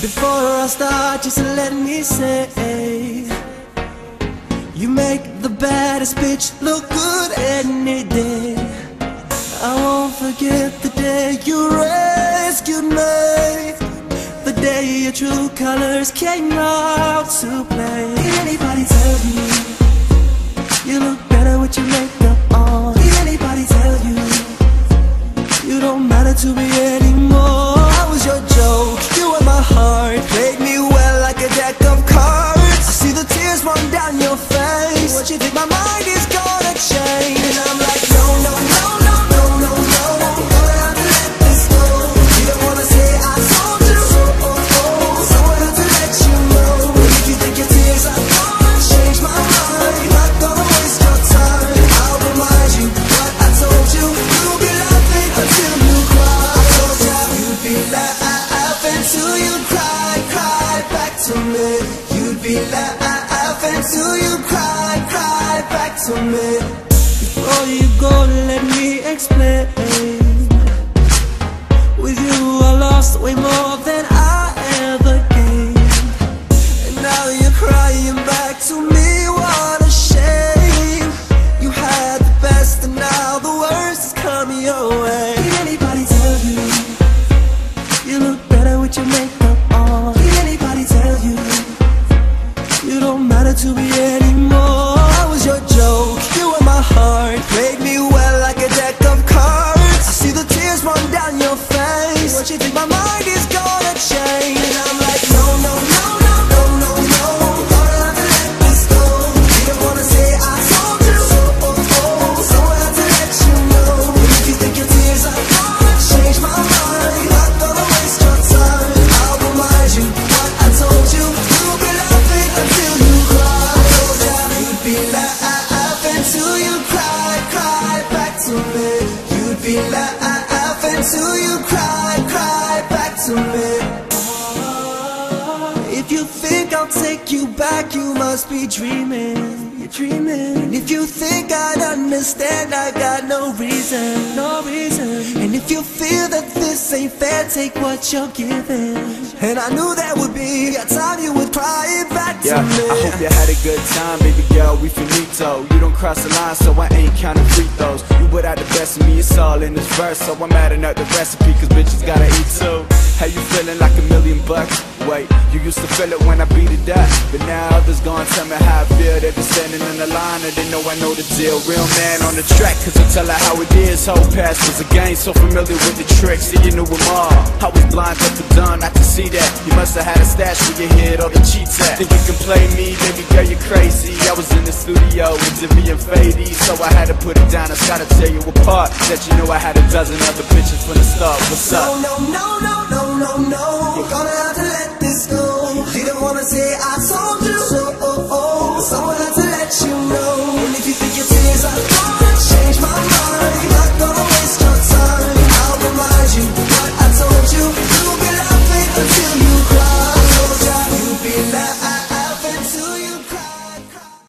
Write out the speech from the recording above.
Before I start, just let me say, you make the baddest bitch look good any day. I won't forget the day you rescued me, the day your true colors came out to play. Did anybody tell you you look better with your makeup on? Did anybody tell you you don't matter to me anymore? I was your joke, you were my heart, played me well like a deck of cards. I see the tears run down your face. What you think my mind is gonna change? And I'm like, no, no, no, no, no, no, no, gonna have to let this go. You don't wanna say I told you, so I have to let you know. If you think your tears are gonna change my mind, not gonna waste your time. I'll remind you what I told you. You'll be laughing until you cry. I told you you'd be laughing till you cry, cry back to me. You'd be laughing till you cry, cry back to me. Before you go, let me explain. With you I lost way more than I ever gained, and now you're crying back to me. What a shame. You had the best and now the worst is coming your way. Did anybody tell you you look better with your makeup on? Did anybody tell you you don't matter to me anymore? I was your joke, you were my heart, played me well like a deck of cards. I see the tears run down your face. What you think my mind is gonna change? And I'm like, no, no, no, no, no, no, no, gonna have to let this go. You don't wanna say I told you, so I have to let you know. If you think your tears are gonna change my mind, not gonna waste your time. I'll remind you what I told you. You'll be laughing until you cry. I told ya you'd be laughing till you cry, cry back to me. You'd be laughing till you cry, cry back to me. If you think I'll take you back, you must be dreaming. You're dreaming. And if you think I'd understand, I got no reason, no reason. And if you feel that this ain't fair, take what you're giving. And I knew that would be a time you would cry it back to me. I hope you had a good time, baby girl, we finito. You don't cross the line, so I ain't counting free throws. You put out the best of me, it's all in this verse. So I'm adding up the recipe, cause bitches gotta eat too. How you feeling like $1,000,000? Wait, you used to feel it when I beat it up, but now others gonna tell me how I feel. They've been standing in the line and they know I know the deal. Real man on the track, cause I tell her how it is. Whole past was a game, so familiar with the tricks, and you knew them all. I was blind up and done, I can see that. You must have had a stash where you hid all the cheats at. Think you can play me, baby girl, you're crazy. I was in the studio with Jimmy and Fady, so I had to put it down. I gotta tear you apart. That you know I had a dozen other bitches from the start. What's up? No, no, no, no, no, no, no. You're gonna have to let this go. You don't wanna say I